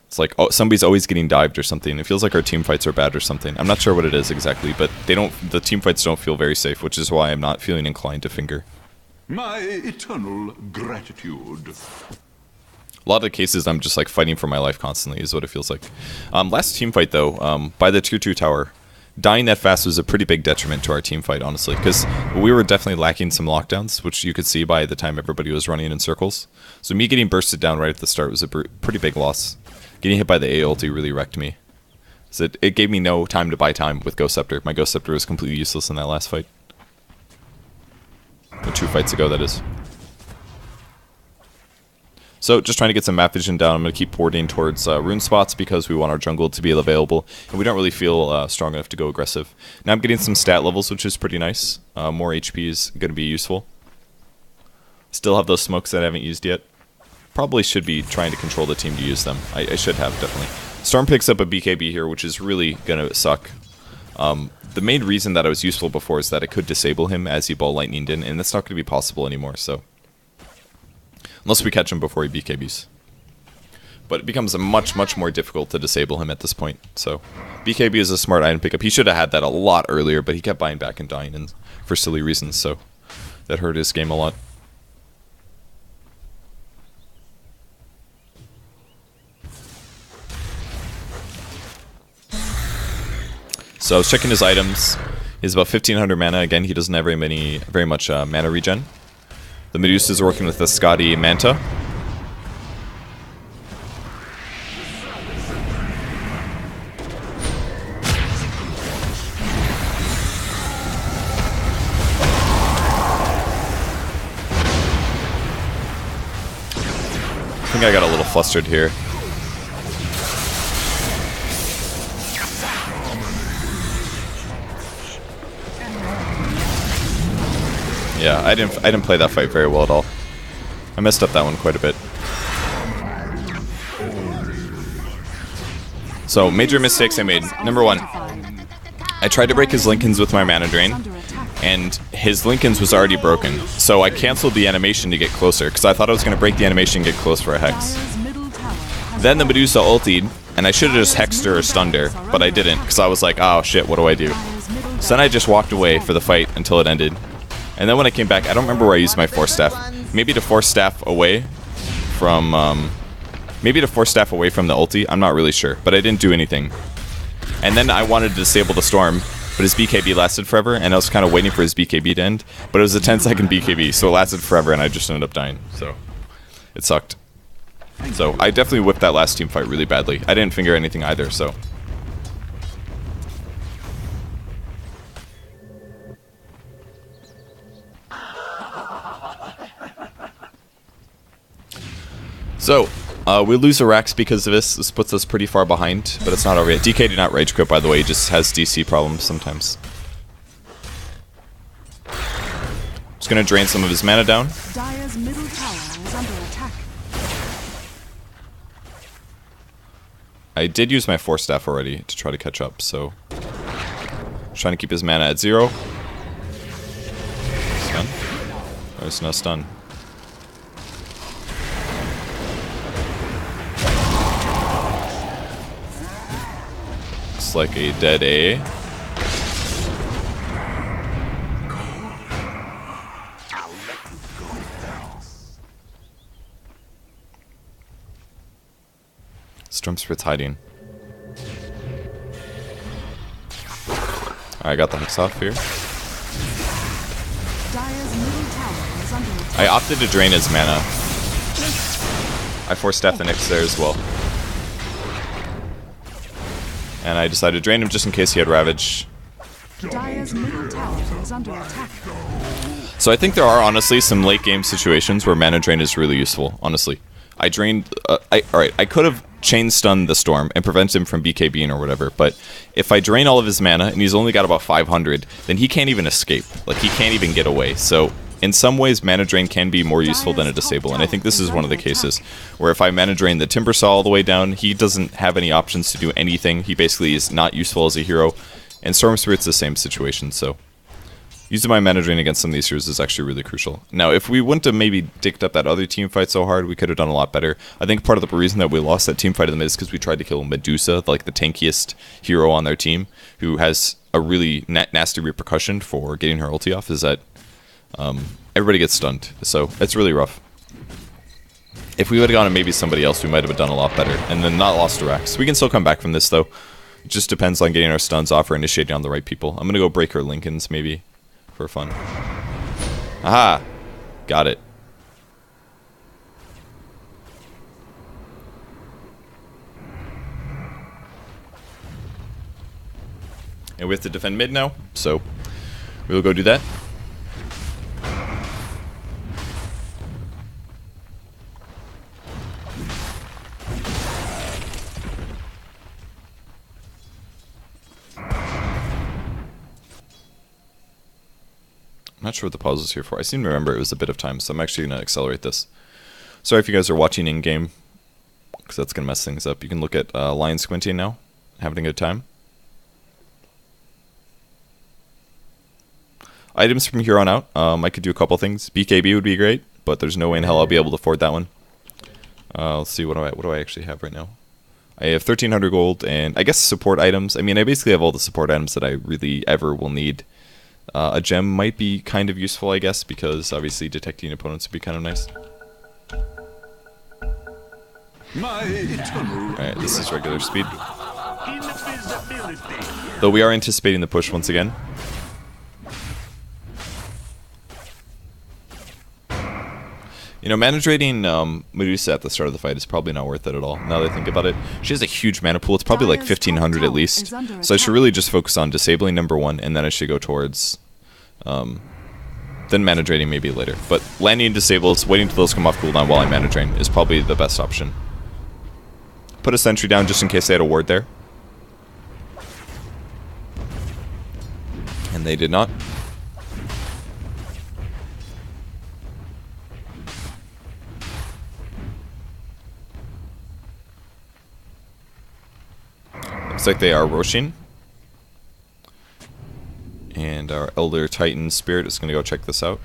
It's like, oh, somebody's always getting dived or something. It feels like our team fights are bad or something. I'm not sure what it is exactly, but the team fights don't feel very safe, which is why I'm not feeling inclined to finger. My eternal gratitude. A lot of the cases, I'm just like fighting for my life constantly, is what it feels like. Last team fight though, by the tier 2 tower, dying that fast was a pretty big detriment to our team fight, honestly, because we were definitely lacking some lockdowns, which you could see by the time everybody was running in circles. So me getting bursted down right at the start was a pretty big loss. Getting hit by the A ulti really wrecked me. So it gave me no time to buy time with Ghost Scepter. My Ghost Scepter was completely useless in that last fight. Or 2 fights ago, that is. So just trying to get some map vision down. I'm going to keep porting towards rune spots because we want our jungle to be available. And we don't really feel strong enough to go aggressive. Now I'm getting some stat levels, which is pretty nice. More HP is going to be useful. Still have those smokes that I haven't used yet. Probably should be trying to control the team to use them. I should have, definitely. Storm picks up a BKB here, which is really going to suck. The main reason that I was useful before is that I could disable him as he ball lightninged in, and that's not going to be possible anymore, so... Unless we catch him before he BKBs. But it becomes much more difficult to disable him at this point. So BKB is a smart item pickup. He should have had that a lot earlier, but he kept buying back and dying and for silly reasons, so that hurt his game a lot. So I was checking his items. He's about 1500 mana. Again, he doesn't have very much mana regen. The Medusa is working with the Scotty Manta. I think I got a little flustered here. Yeah, I didn't play that fight very well at all. I messed up that one quite a bit. So, major mistakes I made. Number 1, I tried to break his Lincolns with my mana drain, and his Lincolns was already broken. So I canceled the animation to get closer, because I thought I was going to break the animation and get close for a Hex. Then the Medusa ultied, and I should have just hexed her or stunned her, but I didn't, because I was like, oh shit, what do I do? So then I just walked away for the fight until it ended. And then when I came back, I don't remember where I used my Force Staff. Maybe to Force Staff away from, maybe to Force Staff away from the ulti. I'm not really sure, but I didn't do anything. And then I wanted to disable the Storm, but his BKB lasted forever, and I was kind of waiting for his BKB to end. But it was a 10-second BKB, so it lasted forever, and I just ended up dying. So it sucked. So I definitely whipped that last team fight really badly. I didn't finger anything either, so. So, we lose a Rax because of this. This puts us pretty far behind, but it's not over yet. DK did not rage quit, by the way. He just has DC problems sometimes. Just gonna drain some of his mana down. Dire's middle tower is under attack. I did use my Force Staff already to try to catch up, so... Just trying to keep his mana at 0. Stun? There's no stun. Like a dead A. Storm Spirit's hiding. I got the Hex off here. I opted to drain his mana. I Force Staff the Nyx there as well. And I decided to drain him just in case he had Ravage. Dire's middle tower is under attack. So I think there are honestly some late game situations where mana drain is really useful, honestly. I drained... Alright, I could have chain stunned the Storm and prevented him from BKBing or whatever, but if I drain all of his mana and he's only got about 500, then he can't even escape. Like, he can't even get away. So in some ways, mana drain can be more useful than a disable, and I think this is one of the cases where if I mana drain the Timbersaw all the way down, he doesn't have any options to do anything. He basically is not useful as a hero, and Storm Spirit's the same situation, so using my mana drain against some of these heroes is actually really crucial. Now, if we wouldn't have maybe dicked up that other team fight so hard, we could have done a lot better. I think part of the reason that we lost that team fight in the mid is because we tried to kill Medusa, like the tankiest hero on their team, who has a really nasty repercussion for getting her ulti off, is that everybody gets stunned, so it's really rough. If we would have gone to maybe somebody else, we might have done a lot better, and then not lost to Rax. We can still come back from this, though. It just depends on getting our stuns off or initiating on the right people. I'm gonna go break her Lincolns maybe for fun. Aha! Got it. And we have to defend mid now, so we'll go do that. I'm not sure what the pause is here for. I seem to remember it was a bit of time, so I'm actually going to accelerate this. Sorry if you guys are watching in-game, because that's going to mess things up. You can look at Lion Squinting now, having a good time. Items from here on out, I could do a couple things. BKB would be great, but there's no way in hell I'll be able to afford that one. Let's see, what do I actually have right now? I have 1,300 gold, and I guess support items. I mean, I basically have all the support items that I really ever will need. A gem might be kind of useful, I guess, because obviously detecting opponents would be kind of nice. Alright, this is regular speed. Though we are anticipating the push once again. You know, mana draining Medusa at the start of the fight is probably not worth it at all, now that I think about it. She has a huge mana pool, it's probably like 1,500 at least. So I should really just focus on disabling number 1, and then I should go towards... then mana draining maybe later. But landing disables, waiting until those come off cooldown while I mana drain is probably the best option. Put a sentry down just in case they had a ward there. And they did not. Looks like they are Roshing. And our Elder Titan Spirit is going to go check this out.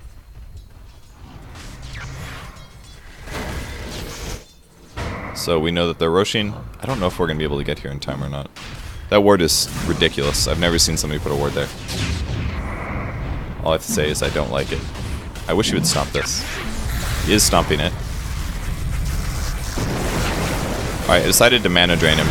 So we know that they're Roshing. I don't know if we're going to be able to get here in time or not. That ward is ridiculous. I've never seen somebody put a ward there. All I have to say is I don't like it. I wish he would stomp this. He is stomping it. Alright, I decided to mana drain him.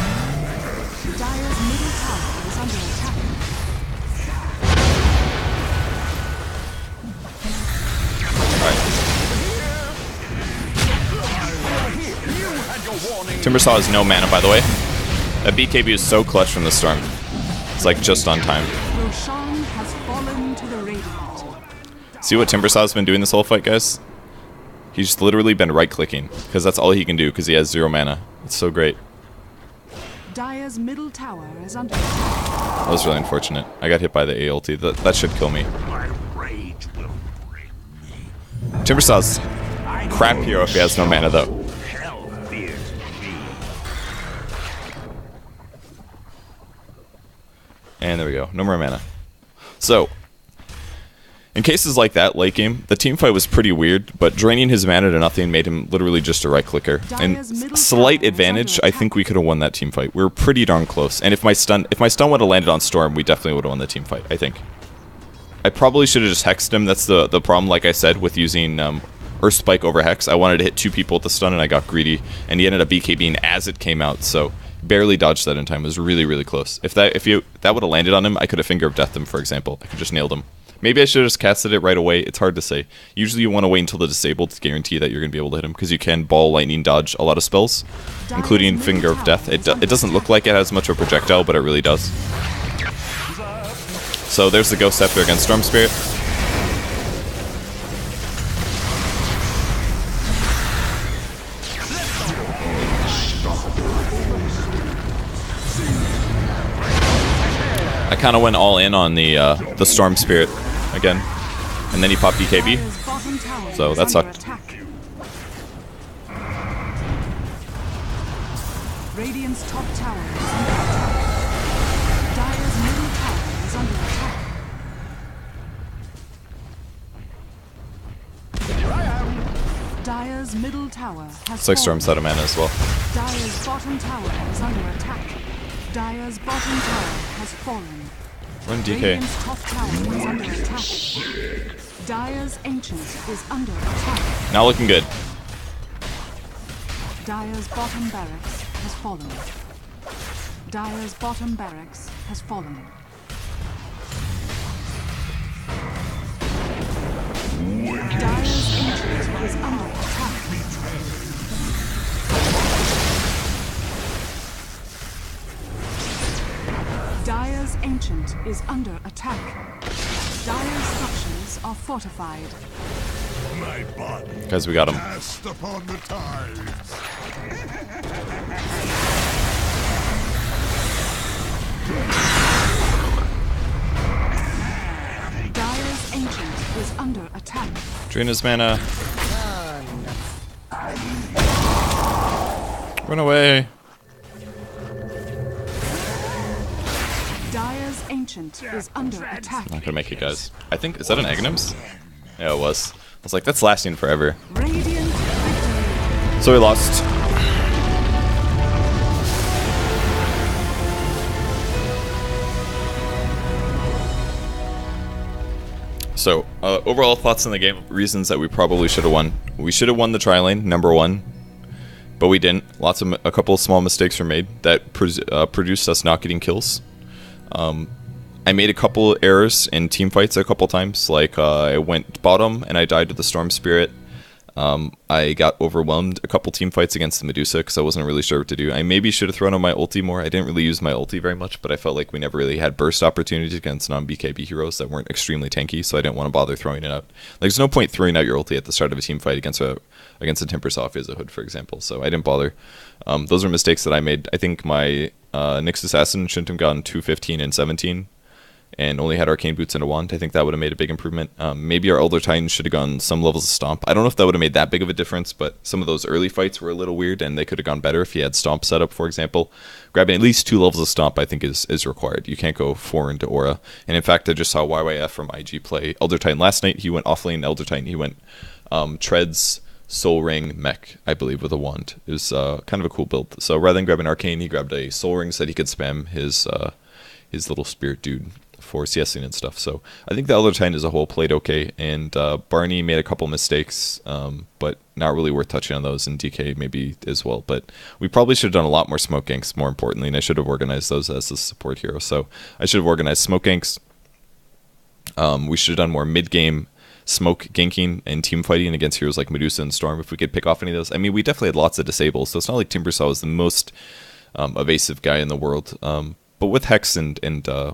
Timbersaw has no mana, by the way. That BKB is so clutch from the storm. It's like just on time. See what Timbersaw's been doing this whole fight, guys? He's literally been right-clicking, because that's all he can do, because he has 0 mana. It's so great. Dire's middle tower is under attack. That was really unfortunate. I got hit by the A ulti. That should kill me. Timbersaw's crap hero if he has no mana, though. And there we go. No more mana. So, in cases like that, late game, the team fight was pretty weird, but draining his mana to nothing made him literally just a right clicker. And slight advantage, I think we could have won that team fight. We were pretty darn close. And if my stun would have landed on Storm, we definitely would have won the team fight, I think. I probably should have just hexed him. That's the problem, like I said, with using Earth Spike over Hex. I wanted to hit 2 people with the stun, and I got greedy. And he ended up BKBing as it came out, so... barely dodged that in time. It was really, really close. If that would have landed on him, I could have Finger of Death him, for example. I could just nailed him. Maybe I should have just casted it right away. It's hard to say. Usually you want to wait until the disabled to guarantee that you're going to be able to hit him, because you can ball, lightning, dodge a lot of spells, including Finger of Death. It doesn't look like it has much of a projectile, but it really does. So there's the Ghost Scepter against Storm Spirit. I kind of went all in on the Storm Spirit again, and then he popped BKB, so that sucked. Radiant's top tower is under attack. Dire's middle tower is under attack. Dire's middle tower has It's like Storm's out of mana as well. Dire's bottom tower is under attack. Dire's bottom tower has fallen. Run DK. Radiant's top tower is under attack. Dire's ancient is under attack. Not looking good. Dire's bottom barracks has fallen. Dire's bottom barracks has fallen. Dire's ancient is under attack. Dire's ancient is under attack. Dire's structures are fortified. My body Guys, we got him. cast upon the tides. Dire's ancient is under attack. Drain his mana. Run away. Dire's ancient is under attack. Not gonna make it, guys. I think, is that an Agnums? Yeah, it was. I was like, that's lasting forever. Radiant victory. So we lost. So, overall thoughts on the game, reasons that we probably should have won. We should have won the tri lane, number one, but we didn't. A couple of small mistakes were made that produced us not getting kills. I made a couple errors in team fights a couple times, like I went bottom and I died to the Storm Spirit. I got overwhelmed a couple team fights against the Medusa because I wasn't really sure what to do. I maybe should have thrown on my ulti more. I didn't really use my ulti very much, but I felt like we never really had burst opportunities against non-BKB heroes that weren't extremely tanky, so I didn't want to bother throwing it out. Like, there's no point throwing out your ulti at the start of a team fight against a Timper Soft as a Hood, for example, so I didn't bother. Those are mistakes that I made. I think my Nyx Assassin shouldn't have gotten 215 and 17. And only had Arcane Boots and a Wand. I think that would have made a big improvement. Maybe our Elder Titan should have gone some levels of Stomp. I don't know if that would have made that big of a difference, but some of those early fights were a little weird, and they could have gone better if he had Stomp set up, for example. Grabbing at least 2 levels of Stomp, I think, is required. You can't go 4 into Aura. And in fact, I just saw YYF from IG play Elder Titan last night. He went offlane Elder Titan. He went Treads, Soul Ring, Mech, I believe, with a Wand. It was kind of a cool build. So rather than grabbing Arcane, he grabbed a Soul Ring so that he could spam his little Spirit dude for CSing and stuff. So I think the Elder Titan as a whole played okay, and Barney made a couple mistakes, but not really worth touching on those, and DK maybe as well. But we probably should have done a lot more smoke ganks, more importantly, and I should have organized those as a support hero. So I should have organized smoke ganks. We should have done more mid-game smoke ganking and team fighting against heroes like Medusa and Storm if we could pick off any of those. I mean, we definitely had lots of disables, so it's not like Timbersaw was the most evasive guy in the world. But with Hex and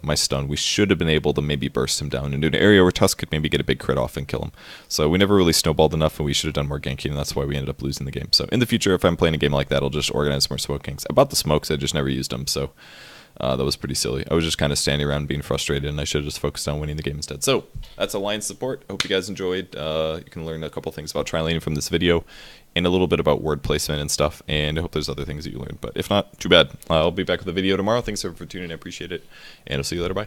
my stun, we should have been able to maybe burst him down into an area where Tusk could maybe get a big crit off and kill him. So we never really snowballed enough, and we should have done more ganking, and that's why we ended up losing the game. So in the future, if I'm playing a game like that, I'll just organize more smoke ganks. I bought the smokes, I just never used them, so that was pretty silly. I was just kind of standing around being frustrated, and I should have just focused on winning the game instead. So that's Alliance support. I hope you guys enjoyed. You can learn a couple things about tri-laning from this video, and a little bit about word placement and stuff, and I hope there's other things that you learned. But if not, too bad. I'll be back with a video tomorrow. Thanks everyone for tuning in. I appreciate it, and I'll see you later. Bye.